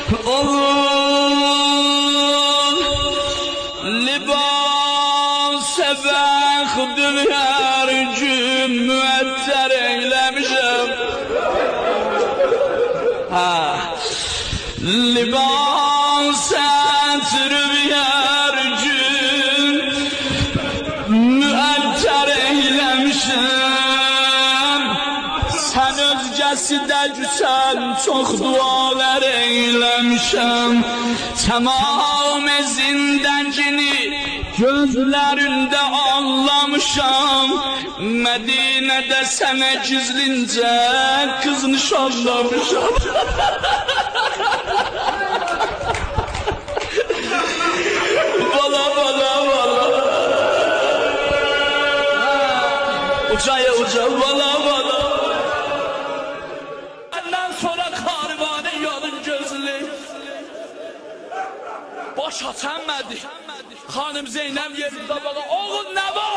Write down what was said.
Oğul libas-ı bəxtün hər gün müəttər eyləmişəm. Libas-ı ətrib hər gün müəttər eyləmişəm. Sən özgəsi də güsən, çox dualar eyləmişəm. Tamam zindəngini gözlərində anlamışam. Mədinədə sənə gizlincə qız nişanlamışam. Bala bala bala ucaya uca bala bala. Benden sonra karvanı yolun gözlü baş açamadı. Hanım Zeynep yerinde bana oğul ne var?